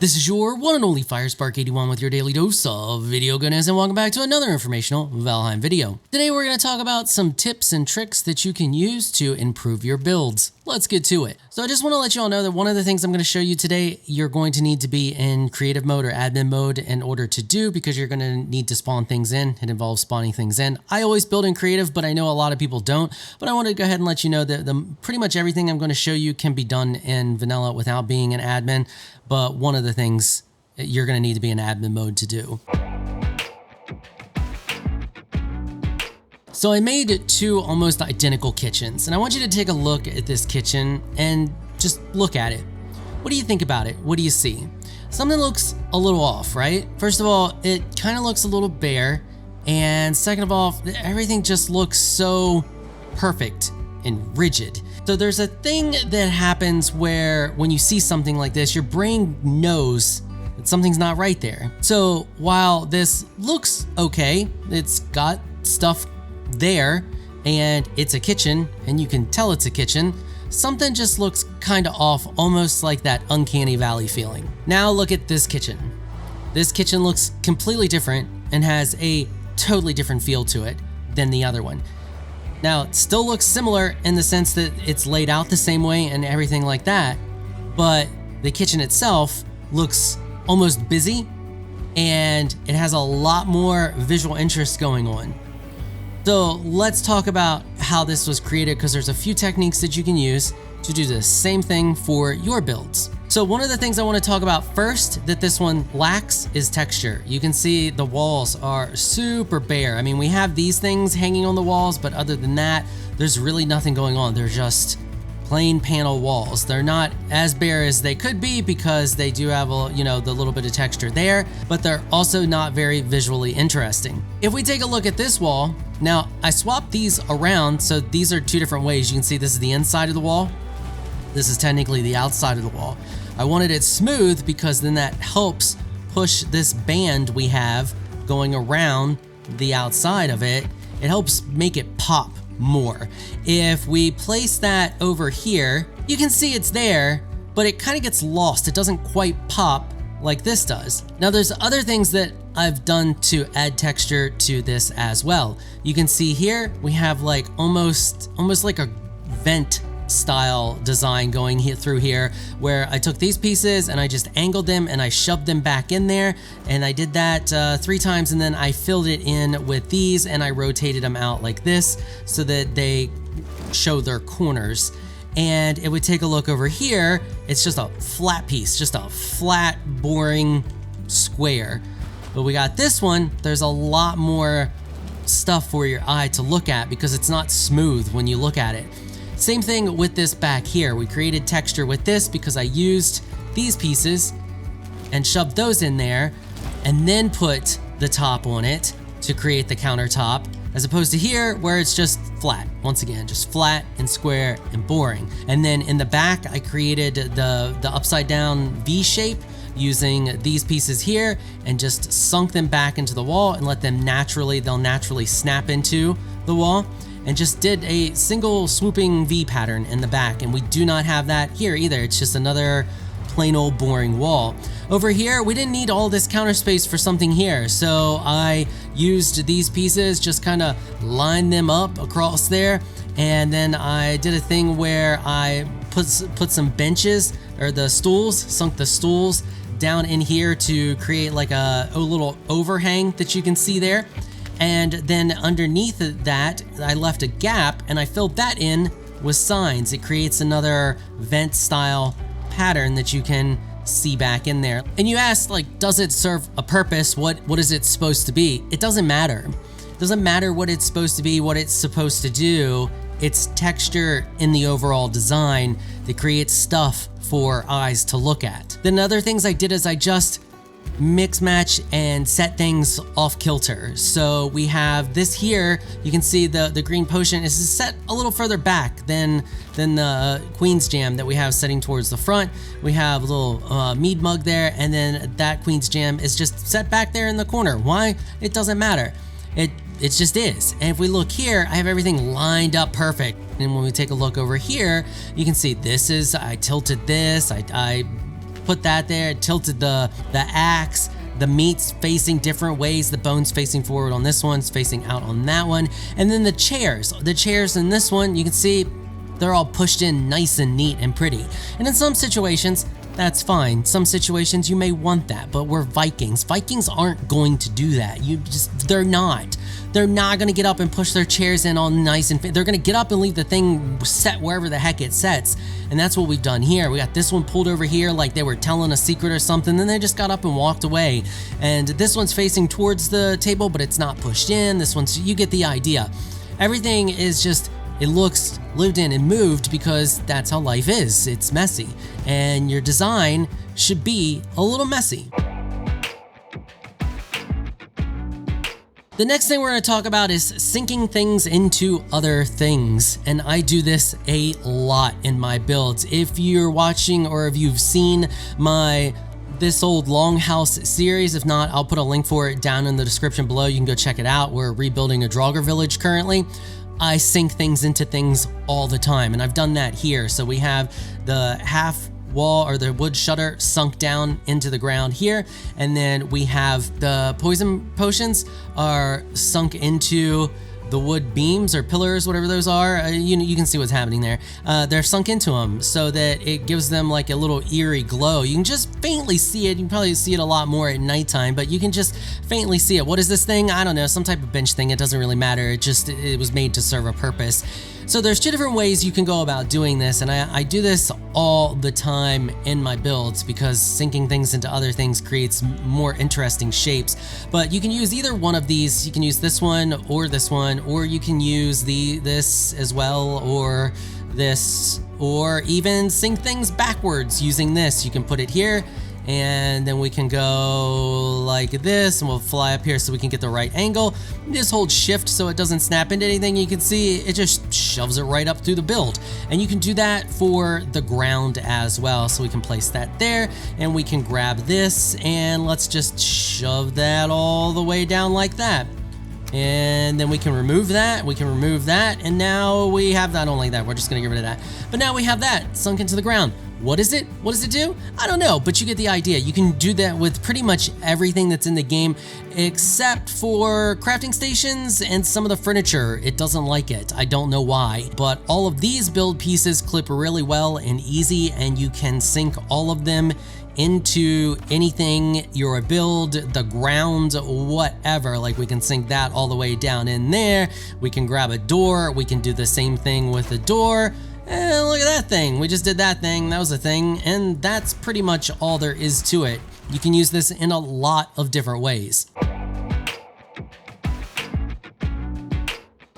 This is your one and only 𝐈𝐸𝐸81 with your daily dose of video goodness, and welcome back to another informational Valheim video. Today we're going to talk about some tips and tricks that you can use to improve your builds. Let's get to it. So I just want to let you all know that one of the things I'm going to show you today, you're going to need to be in creative mode or admin mode in order to do, because you're going to need to spawn things in. It involves spawning things in. I always build in creative, but I know a lot of people don't. But I want to go ahead and let you know that pretty much everything I'm going to show you can be done in vanilla without being an admin. But one of the things you're going to need to be in admin mode to do. So I made two almost identical kitchens, and I want you to take a look at this kitchen and just look at it. What do you think about it? What do you see? Something looks a little off, right? First of all, it kind of looks a little bare, and second of all, everything just looks so perfect and rigid. So there's a thing that happens where when you see something like this, your brain knows that something's not right there. So while this looks okay, it's got stuff there and it's a kitchen and you can tell it's a kitchen, something just looks kind of off, almost like that uncanny valley feeling. Now look at this kitchen. This kitchen looks completely different and has a totally different feel to it than the other one. Now, it still looks similar in the sense that it's laid out the same way and everything like that, but the kitchen itself looks almost busy and it has a lot more visual interest going on. So let's talk about how this was created, because there's a few techniques that you can use to do the same thing for your builds. So one of the things I want to talk about first that this one lacks is texture. You can see the walls are super bare. I mean, we have these things hanging on the walls, but other than that, there's really nothing going on. They're just plain panel walls. They're not as bare as they could be because they do have a, the little bit of texture there, but they're also not very visually interesting. If we take a look at this wall, now I swapped these around, so these are two different ways. You can see this is the inside of the wall. This is technically the outside of the wall. I wanted it smooth because then that helps push this band we have going around the outside of it. It helps make it pop more. If we place that over here, you can see it's there, but it kind of gets lost. It doesn't quite pop like this does. Now there's other things that I've done to add texture to this as well. You can see here we have like almost like a vent style design going through here, where I took these pieces and I just angled them and I shoved them back in there, and I did that 3 times, and then I filled it in with these and I rotated them out like this so that they show their corners. And it would take a look over here, it's just a flat piece, just a flat, boring square. But we got this one, there's a lot more stuff for your eye to look at because it's not smooth when you look at it. Same thing with this back here. We created texture with this because I used these pieces and shoved those in there and then put the top on it to create the countertop, as opposed to here where it's just flat. Once again, just flat and square and boring. And then in the back, I created the upside down V shape using these pieces here and just sunk them back into the wall and let them they'll naturally snap into the wall, and just did a single swooping V pattern in the back. And we do not have that here either. It's just another plain old boring wall. Over here, we didn't need all this counter space for something here. So I used these pieces, just kind of lined them up across there. And then I did a thing where I put some benches, or the stools, sunk the stools down in here to create like a little overhang that you can see there. And then underneath that, I left a gap and I filled that in with signs. It creates another vent style pattern that you can see back in there. And you asked, like, does it serve a purpose? What is it supposed to be? It doesn't matter. It doesn't matter what it's supposed to be, what it's supposed to do. It's texture in the overall design that creates stuff for eyes to look at. Then other things I did is I just mix match and set things off kilter. So we have this here, you can see the green potion is set a little further back than the Queen's Jam that we have setting towards the front. We have a little mead mug there, and then that Queen's Jam is just set back there in the corner. Why? It doesn't matter. It just is. And if we look here, I have everything lined up perfect. And when we take a look over here, you can see this is, I tilted this, I put that there, tilted the axe, the meat's facing different ways. The bone's facing forward on this one, it's facing out on that one. And then the chairs in this one, you can see they're all pushed in nice and neat and pretty. And in some situations, that's fine. Some situations you may want that, but we're Vikings. Vikings aren't going to do that. They're not. They're not gonna get up and push their chairs in all nice and they're gonna get up and leave the thing set wherever the heck it sets. And that's what we've done here. We got this one pulled over here like they were telling a secret or something, then they just got up and walked away. And this one's facing towards the table, but it's not pushed in. This one's, you get the idea. Everything is just, it looks lived in and moved because that's how life is. It's messy. And your design should be a little messy. The next thing we're going to talk about is syncing things into other things, and I do this a lot in my builds. If you're watching or if you've seen my This Old Longhouse series, if not, I'll put a link for it down in the description below. You can go check it out. We're rebuilding a Draugr village currently. I sync things into things all the time, and I've done that here. So we have the half wall or the wood shutter sunk down into the ground here, and then we have the poison potions are sunk into the wood beams or pillars, whatever those are. You can see what's happening there. They're sunk into them so that it gives them like a little eerie glow. You can just faintly see it. You can probably see it a lot more at nighttime, but you can just faintly see it. What is this thing? I don't know, some type of bench thing. It doesn't really matter. It was made to serve a purpose. So there's two different ways you can go about doing this, and I do this all the time in my builds because syncing things into other things creates more interesting shapes. But you can use either one of these. You can use this one, or you can use this as well, or this, or even sync things backwards using this. You can put it here, and then we can go like this, and we'll fly up here so we can get the right angle. Just hold shift so it doesn't snap into anything. You can see it just shoves it right up through the build. And you can do that for the ground as well. So we can place that there, and we can grab this, and let's just shove that all the way down like that. And then we can remove that, and now we have that. I don't like that, we're just gonna get rid of that. But now we have that sunk into the ground. What is it? What does it do? I don't know, but you get the idea. You can do that with pretty much everything that's in the game, except for crafting stations and some of the furniture. It doesn't like it. I don't know why, but all of these build pieces clip really well and easy, and you can sync all of them into anything, your build, the ground, whatever. Like we can sync that all the way down in there. We can grab a door. We can do the same thing with a door. And look at that thing. We just did that thing. That was a thing. And that's pretty much all there is to it. You can use this in a lot of different ways.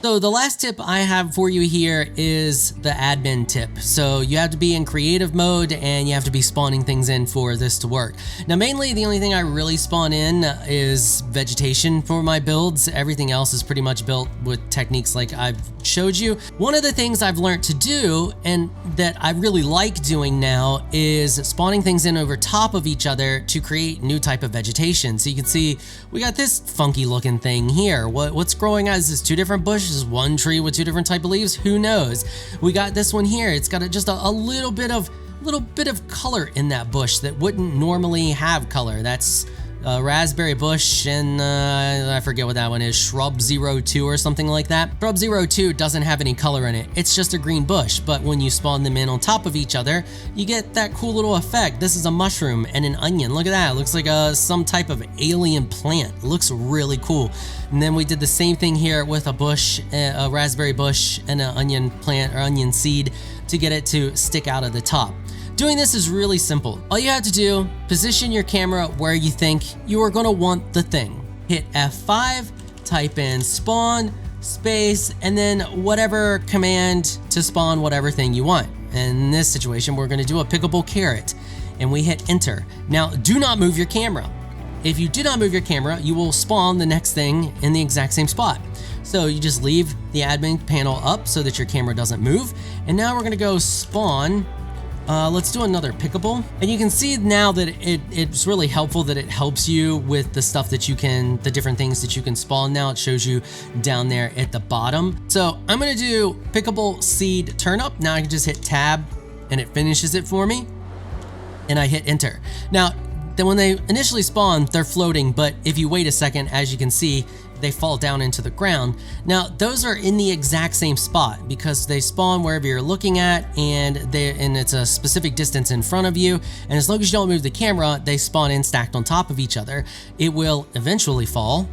So the last tip I have for you here is the admin tip. So you have to be in creative mode and you have to be spawning things in for this to work. Now mainly the only thing I really spawn in is vegetation for my builds. Everything else is pretty much built with techniques like I've showed you. One of the things I've learned to do and that I really like doing now is spawning things in over top of each other to create new type of vegetation. So you can see we got this funky looking thing here. What's growing out? Is this two different bushes? One tree with two different type of leaves? Who knows? We got this one here. It's got just a little bit of color in that bush that wouldn't normally have color. That's a raspberry bush, and I forget what that one is, shrub 02 or something like that. Shrub 02 doesn't have any color in it. It's just a green bush, but when you spawn them in on top of each other, you get that cool little effect. This is a mushroom and an onion. Look at that. It looks like some type of alien plant. It looks really cool. And then we did the same thing here with a bush, a raspberry bush, and an onion plant or onion seed to get it to stick out of the top. Doing this is really simple. All you have to do, position your camera where you think you are going to want the thing. Hit F5, type in spawn, space, and then whatever command to spawn whatever thing you want. In this situation, we're going to do a pickable carrot, and we hit enter. Now, do not move your camera. If you do not move your camera, you will spawn the next thing in the exact same spot. So you just leave the admin panel up so that your camera doesn't move. And now we're going to go spawn. Let's do another pickable. And you can see now that it's really helpful that it helps you with the stuff that you can, the different things that you can spawn now. It shows you down there at the bottom. So I'm gonna do pickable seed turnip. Now I can just hit tab and it finishes it for me. and I hit enter. Now, then when they initially spawn, they're floating, but if you wait a second, as you can see, they fall down into the ground. Now, those are in the exact same spot because they spawn wherever you're looking at, and it's a specific distance in front of you. And as long as you don't move the camera, they spawn in stacked on top of each other. It will eventually fall.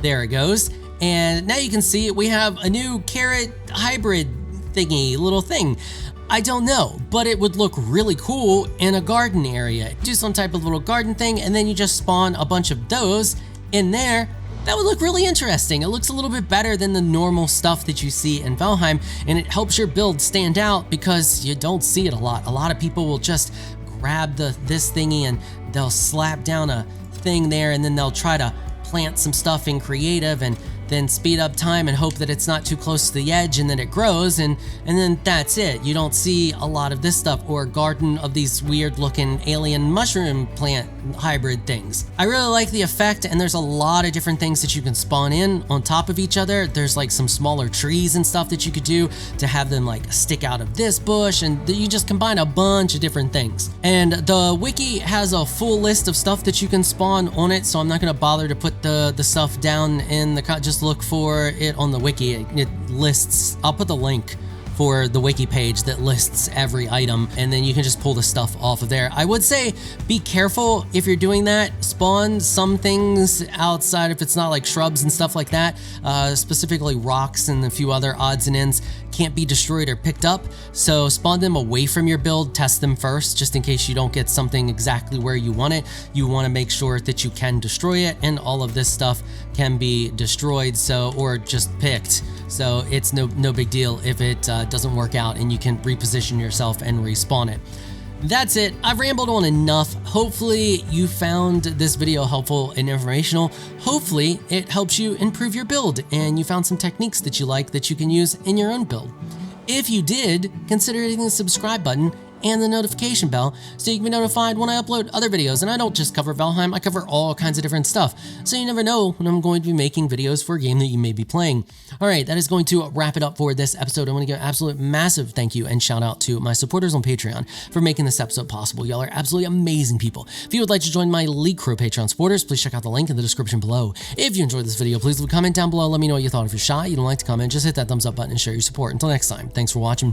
There it goes. And now you can see we have a new carrot hybrid thingy, little thing. I don't know, but it would look really cool in a garden area. Do some type of little garden thing, and then you just spawn a bunch of those in there. That would look really interesting. It looks a little bit better than the normal stuff that you see in Valheim, and it helps your build stand out because you don't see it a lot. A lot of people will just grab this thingy and they'll slap down a thing there, and then they'll try to plant some stuff in creative and then speed up time and hope that it's not too close to the edge and then it grows, and then that's it. You don't see a lot of this stuff or a garden of these weird looking alien mushroom plant hybrid things. I really like the effect, and there's a lot of different things that you can spawn in on top of each other. There's like some smaller trees and stuff that you could do to have them like stick out of this bush, and you just combine a bunch of different things. And the wiki has a full list of stuff that you can spawn on it, so I'm not gonna bother to put the stuff down in the just look for it on the wiki. It lists, I'll put the link for the wiki page that lists every item, and then you can just pull the stuff off of there. I would say be careful if you're doing that. Spawn some things outside if it's not like shrubs and stuff like that. Specifically rocks and a few other odds and ends can't be destroyed or picked up, so spawn them away from your build. Test them first just in case you don't get something exactly where you want it. You want to make sure that you can destroy it, and all of this stuff can be destroyed, so or just picked, so it's no big deal if it doesn't work out, and you can reposition yourself and respawn it. That's it. I've rambled on enough. Hopefully you found this video helpful and informational. Hopefully it helps you improve your build and you found some techniques that you like that you can use in your own build. If you did, consider hitting the subscribe button and the notification bell so you can be notified when I upload other videos. And I don't just cover Valheim, I cover all kinds of different stuff, so you never know when I'm going to be making videos for a game that you may be playing. All right, that is going to wrap it up for this episode. I want to give an absolute massive thank you and shout out to my supporters on Patreon for making this episode possible. Y'all are absolutely amazing people. If you would like to join my League Crew Patreon supporters, please check out the link in the description below. If you enjoyed this video, please leave a comment down below. Let me know what you thought. If you're shy, you don't like to comment, just hit that thumbs up button and share your support. Until next time, thanks for watching.